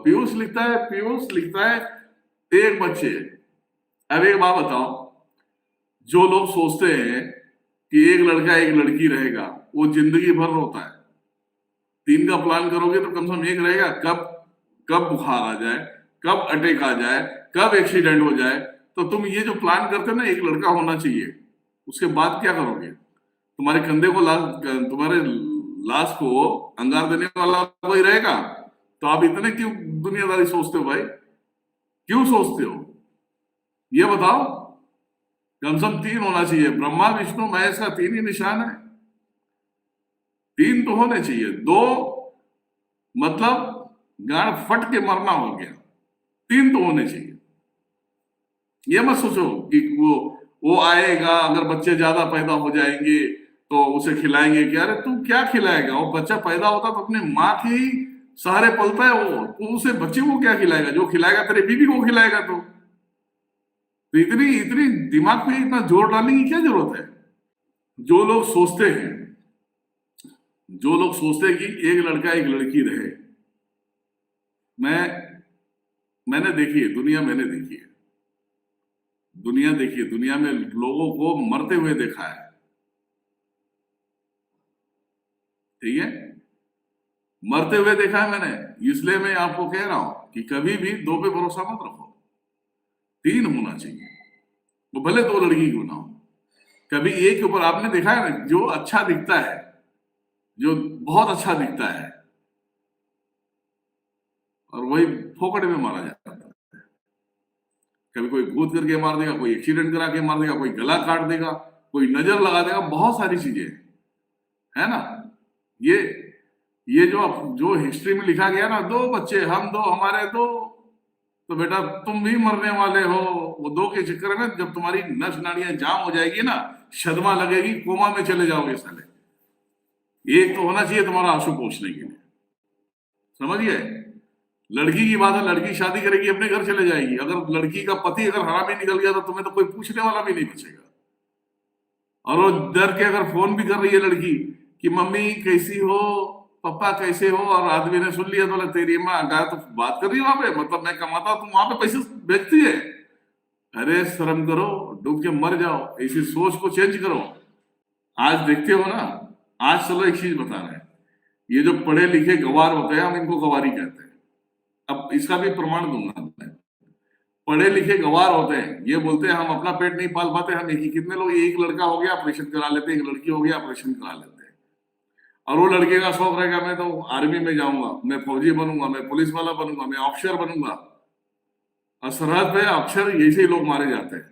पीयूष लिखता है एक बच्चे। अब एक बात बताओ, जो लोग सोचते हैं कि एक लड़का एक लड़की रहेगा, वो जिंदगी भर रोता है। 3 का प्लान करोगे तो कम से कम एक रहेगा। कब कब बुखार आ जाए, कब अटैक आ जाए, कब एक्सीडेंट हो जाए। तो तुम ये जो प्लान करते हो ना, एक लड़का होना चाहिए, उसके बाद क्या करोगे? तुम्हारे कंधे को तुम्हारे लाश को अंगार देने वाला कोई रहेगा। तो आप इतने क्यों दुनियादारी सोचते हो भाई? क्यों सोचते हो ये बताओ? कम से कम 3 होना चाहिए। ब्रह्मा विष्णु महेश का 3 ही निशान है। 3 तो होने चाहिए। 2 मतलब गाड़ फट के मरना हो गया। 3 तो होने चाहिए। ये मत सोचो कि वो आएगा, अगर बच्चे ज्यादा पैदा हो जाएंगे तो उसे खिलाएंगे क्या। अरे तू क्या खिलाएगा? वो बच्चा पैदा होता तो अपने माँ के ही सहारे पलता है वो, तो उसे बच्चे को क्या खिलाएगा? जो खिलाएगा तेरे बीवी को खिलाएगा। तो इतनी इतनी दिमाग पे इतना जोर डालने की क्या जरूरत है? जो लोग सोचते हैं कि एक लड़का एक लड़की रहे, मैंने देखी है दुनिया, मैंने देखी है दुनिया में लोगों को मरते हुए देखा है। ठीक है, मरते हुए देखा है मैंने। इसलिए मैं आपको कह रहा हूं कि कभी भी 2 पे भरोसा मत रखो। 3 होना चाहिए, वो भले 2 लड़की क्यों ना हो। कभी एक के ऊपर आपने देखा है ना, जो अच्छा दिखता है, जो बहुत अच्छा दिखता है, और वही फोकट में मारा जाता है। कभी कोई भूत करके मार देगा, कोई एक्सीडेंट करा के मार देगा, कोई गला काट देगा, कोई नजर लगा देगा, बहुत सारी चीजें है ना। ये ये जो हिस्ट्री में लिखा गया ना, 2 बच्चे हम 2 हमारे 2, तो बेटा तुम भी मरने वाले हो। वो 2 के चक्कर में जब तुम्हारी नस नाड़ियां जाम हो जाएगी ना, सदमा लगेगी, कोमा में चले जाओगे साले। एक तो होना चाहिए तुम्हारा आंसू पोंछने के लिए, समझिए। लड़की की बात है, लड़की शादी करेगी, अपने घर चले जाएगी। अगर लड़की का पति अगर हरामी निकल गया तो तुम्हें तो कोई पूछने वाला भी नहीं बचेगा। और वो डर के अगर फोन भी कर रही है लड़की कि मम्मी कैसी हो, पापा कैसे हो, और आदमी ने सुन लिया तो बोला तेरी माँ गाय तो बात कर रही है वहां पे, मतलब मैं कमाता तुम वहां पे पैसे भेजती है। अरे शर्म करो, डूब के मर जाओ। ऐसी सोच को चेंज करो। आज देखते हो ना, आज चलो एक चीज बता रहे हैं, ये जो पढ़े लिखे गवार होते हैं, हम इनको गवारी कहते हैं। अब इसका भी प्रमाण दूंगा मैं। पढ़े लिखे गवार होते हैं, ये बोलते हैं हम अपना पेट नहीं पाल पाते, हम कितने लोग, एक लड़का हो गया ऑपरेशन करा लेते हैं, एक लड़की हो गया ऑपरेशन करा लेते हैं। और वो लड़के का शौक रहेगा मैं तो आर्मी में जाऊंगा, मैं फौजी बनूंगा, मैं पुलिस वाला बनूंगा, मैं ऑफिसर बनूंगा। और सरहद पे अक्सर ऐसे ही लोग मारे जाते हैं,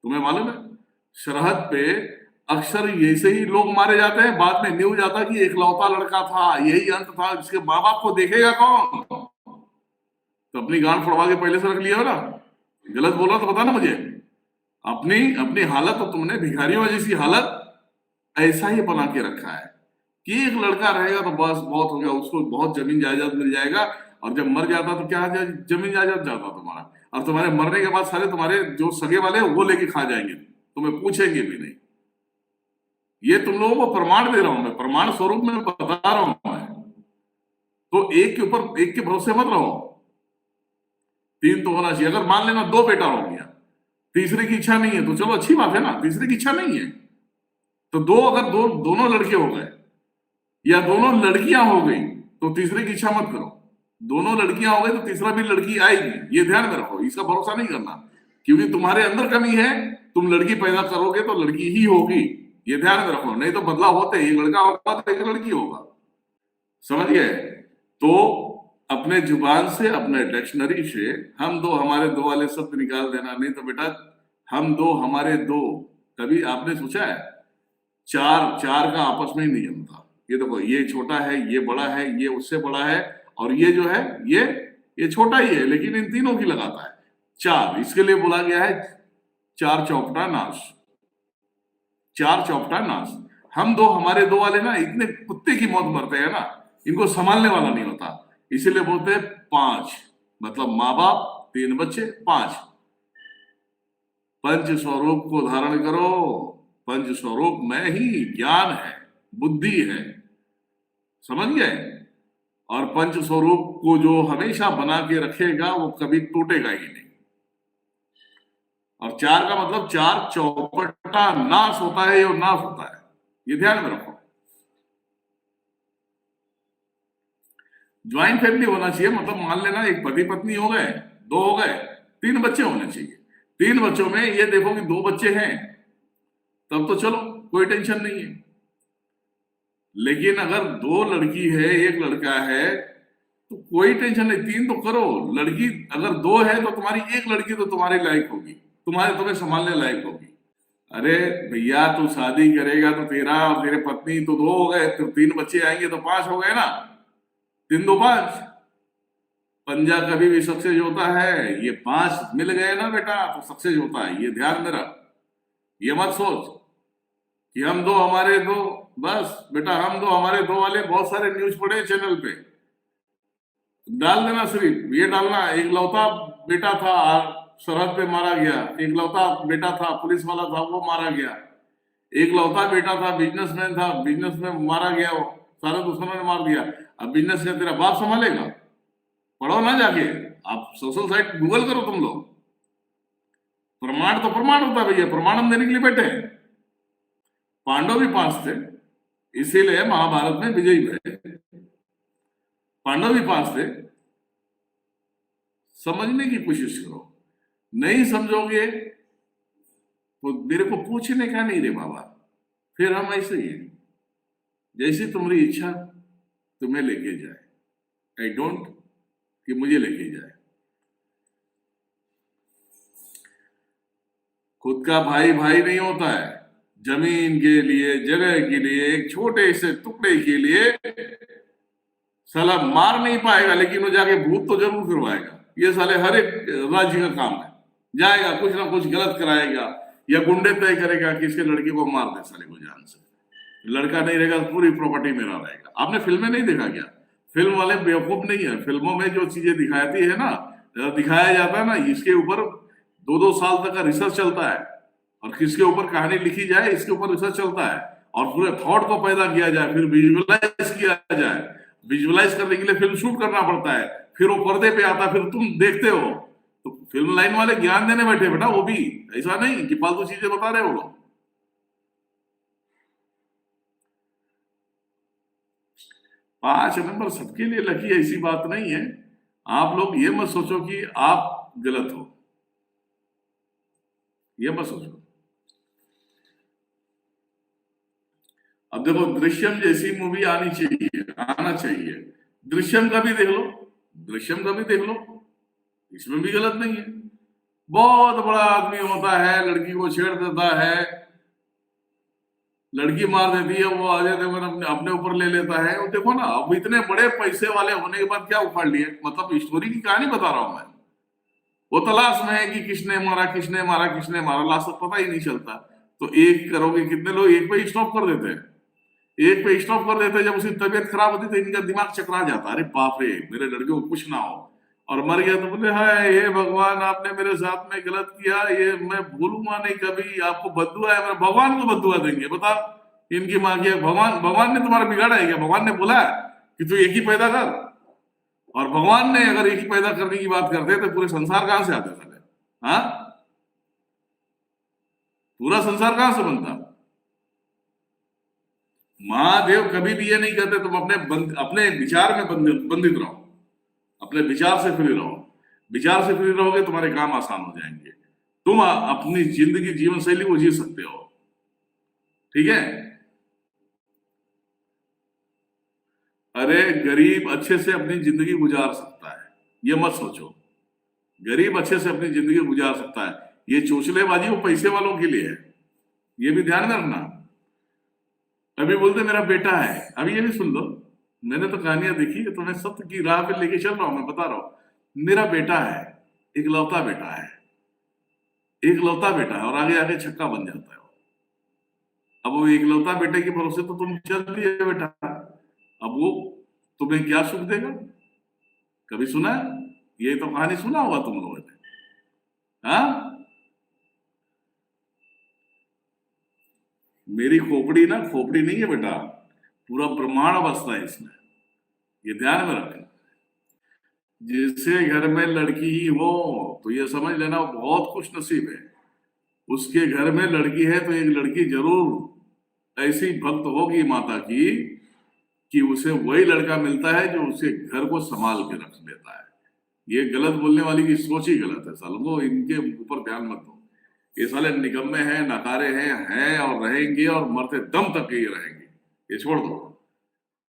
तुम्हें मालूम है? सरहद पे अक्सर ऐसे ही लोग मारे जाते हैं। बाद में न्यूज आता कि एकलौता लड़का था, यही अंत था, जिसके माँ बाप को देखेगा कौन? तो अपनी गांड फोड़वा के पहले से रख लिया हो ना। गलत बोल रहा तो बता ना मुझे। अपनी अपनी हालत तो तुमने भिखारियों जैसी हालत ऐसा ही बना के रखा है कि एक लड़का रहेगा तो बस बहुत हो गया, उसको बहुत जमीन जायदाद मिल जाएगा। और जब मर जाता तो क्या जमीन जायदाद जाता तुम्हारा, और तुम्हारे मरने के बाद सारे तुम्हारे जो सगे वाले वो लेके खा जाएंगे, तुम्हें पूछेंगे भी नहीं। ये तुम लोगों को प्रमाण दे रहा हूं मैं, प्रमाण स्वरूप में बता रहा हूं मैं। तो एक के ऊपर एक के भरोसे मत रहो। 3 तो होना चाहिए। अगर मान लेना 2 बेटा हो गया, तीसरे की इच्छा नहीं है तो चलो अच्छी बात है ना, तीसरे की इच्छा नहीं है तो 2, अगर दोनों लड़के हो गए या दोनों लड़कियां हो गई तो तीसरे की इच्छा मत करो। दोनों लड़कियां हो गई तो तीसरा भी लड़की आएगी, ये ध्यान में रखो। इसका भरोसा नहीं करना, क्योंकि तुम्हारे अंदर कमी है। तुम लड़की पैदा करोगे तो लड़की ही होगी, ये ध्यान में रखो। नहीं तो बदलाव होते, एक लड़का होगा तो एक लड़की होगा, समझ गए? तो अपने जुबान से, अपने डिक्शनरी से हम 2 हमारे 2 वाले शब्द निकाल देना। नहीं तो बेटा हम 2 हमारे 2, कभी आपने सोचा है? 4 का आपस में ही नहीं जमता। ये देखो, ये छोटा है, ये बड़ा है, ये उससे बड़ा है, और ये जो है ये छोटा ही है, लेकिन इन तीनों की लगाता है 4। इसके लिए बोला गया है 4 चौपटा नाश, 4 चौपटा नाश। हम 2 हमारे 2 वाले ना इतने कुत्ते की मौत मरते हैं ना, इनको संभालने वाला नहीं होता, इसीलिए बोलते हैं 5, मतलब माँ बाप 3 बच्चे 5। पंच स्वरूप को धारण करो। पंच स्वरूप में ही ज्ञान है, बुद्धि है, समझ गए? और पंच स्वरूप को जो हमेशा बना के रखेगा वो कभी टूटेगा ही नहीं। और चार का मतलब चार चौपटा नाश होता है, ये नाश होता है, ये ध्यान में रखो। ज्वाइंट फैमिली होना चाहिए, मतलब मान लेना एक पति पत्नी हो गए, दो हो गए, तीन बच्चे होने चाहिए। तीन बच्चों में ये देखो कि दो बच्चे हैं, तब तो चलो कोई टेंशन नहीं है। लेकिन अगर दो लड़की है एक लड़का है तो कोई टेंशन नहीं, तीन तो करो। लड़की अगर दो है तो तुम्हारी एक लड़की तो तुम्हारे लायक होगी, तुम्हें संभालने लायक होगी। अरे भैया तू शादी करेगा तो तेरा और तेरे पत्नी तो दो हो गए, तो तीन बच्चे आएंगे तो पांच हो गए ना, तीन दो पांच। पंजा कभी भी सक्सेस होता है, ये पांच मिल गए ना बेटा तो सक्सेस होता है, ये ध्यान में रख। ये मत सोच कि हम दो हमारे दो, बस बेटा हम दो हमारे दो वाले बहुत सारे न्यूज पढ़े चैनल पे, डाल देना सिर्फ ये डालना, एक लौता बेटा था सरहद पे मारा गया, एक लौता बेटा था पुलिस वाला था वो मारा गया, एक लौता बेटा था बिजनेसमैन था, बिजनेस में मारा गया, वो सारे दुश्मनों ने मार दिया। अब बिजनेस का तेरा बाप संभालेगा? पढ़ो ना जाके, आप सोशल साइट गूगल करो तुम लोग, प्रमाण तो प्रमाण होता है भैया, प्रमाणन देने के लिए बैठे हैं। पांडव भी पांच थे, इसीलिए महाभारत में विजयी हुए। पांडव भी पांच थे, समझने की कोशिश करो। नहीं समझोगे तो मेरे को पूछने का नहीं रे बाबा, फिर हम ऐसे ही हैं, जैसी तुम्हारी इच्छा तुम्हें लेके जाए, आई डोंट कि मुझे लेके जाए। खुद का भाई भाई नहीं होता है, जमीन के लिए जगह के लिए एक छोटे से टुकड़े के लिए साला मार नहीं पाएगा, लेकिन वो जाके भूत तो जरूर करवाएगा। ये साले हर एक राज्य का काम है, जाएगा कुछ ना कुछ गलत कराएगा या गुंडे तय करेगा कि इसके लड़की को मार दे साले को जान से, लड़का नहीं रहेगा तो पूरी प्रॉपर्टी मेरा रहेगा। आपने फिल्में नहीं देखा क्या? फिल्म वाले बेवकूफ नहीं है, फिल्मों में जो चीजें दिखाती है ना, दिखाया जाता है ना, इसके ऊपर 2-2 साल तक का रिसर्च चलता है, और किसके ऊपर कहानी लिखी जाए इसके ऊपर रिसर्च चलता है, और पूरे थॉट को पैदा किया जाए, फिर विजुअलाइज किया जाए। विजुअलाइज करने के लिए फिल्म शूट करना पड़ता है, फिर वो पर्दे पे आता है, फिर तुम देखते हो। तो फिल्म लाइन वाले ज्ञान देने बैठे बेटा, वो भी ऐसा नहीं कि फालतू चीजें बता रहे हो लोग। 5 नंबर सबके लिए लकी ऐसी बात नहीं है। आप लोग ये मत सोचो कि आप गलत हो, ये मत सोचो। अब देखो दृश्यम जैसी मूवी आनी चाहिए, आना चाहिए, दृश्यम का भी देख लो, दृश्यम का भी देख लो, इसमें भी गलत नहीं है। बहुत बड़ा आदमी होता है, लड़की को छेड़ देता है, लड़की मार देती है, वो अजय देवगन अपने ऊपर ले लेता है। वो देखो ना, अब इतने बड़े पैसे वाले होने के बाद क्या उखाड़ लिए, मतलब स्टोरी की कहानी बता रहा हूं मैं। वो तलाश में है कि किसने मारा किसने मारा किसने मारा, लास्ट तक पता ही नहीं चलता। तो एक करोगे कितने लोग एक पे स्टॉप कर देते हैं, एक पे स्टॉप कर देते हैं। जब उसकी तबीयत खराब होती तो इनका दिमाग चकरा जाता, अरे बाप रे मेरे लड़के को कुछ ना हो, और मर गया तो बोले हाय हे भगवान आपने मेरे साथ में गलत किया, ये मैं भूलूंगा नहीं कभी, आपको बद्दुआ है। भगवान को बद्दुआ देंगे बता, इनकी माँ की भगवान, भगवान ने तुम्हारा बिगाड़ा है क्या? भगवान ने बोला कि तू एक ही पैदा कर, और भगवान ने अगर एक ही पैदा करने की बात करते तो पूरे संसार कहां से आते साले? हाँ, पूरा संसार कहां से बनता? महादेव कभी भी ये नहीं कहते तुम अपने विचार में बंधित रहो, अपने विचार से फ्री रहो। विचार से फ्री रहोगे तुम्हारे काम आसान हो जाएंगे, तुम अपनी जिंदगी जीवन शैली को जी सकते हो। ठीक है? अरे गरीब अच्छे से अपनी जिंदगी गुजार सकता है, ये मत सोचो। गरीब अच्छे से अपनी जिंदगी गुजार सकता है, ये चोचलेबाजी वो पैसे वालों के लिए है, ये भी ध्यान में रखना। अभी बोलते मेरा बेटा है, अभी ये भी सुन लो, मैंने तो कहानियां देखी है, तो मैं सत्य की राह पे लेके चल रहा हूं, मैं बता रहा हूं। मेरा बेटा है, इकलौता बेटा है, इकलौता बेटा है, और आगे आगे छक्का बन जाता है। अब वो इकलौता बेटे के भरोसे तो तुम चल दिए बेटा, अब वो तुम्हें क्या सुख देगा? कभी सुना है? ये तो कहानी सुना होगा तुम लोगों ने। हाँ, मेरी खोपड़ी ना खोपड़ी नहीं है बेटा, पूरा ब्रह्मांड बसता है इसमें। ये ध्यान में रखना। जिसके घर में लड़की ही हो तो ये समझ लेना वो बहुत खुश नसीब है। उसके घर में लड़की है तो एक लड़की जरूर ऐसी भक्त होगी माता की कि उसे वही लड़का मिलता है जो उसे घर को संभाल के रख लेता है। ये गलत बोलने वाली की सोच ही गलत है सालों को, इनके ऊपर ध्यान मत दो। ये साले निकम्मे हैं, नकारे हैं और रहेंगे और मरते दम तक ये रहेंगे। ये छोड़ दो।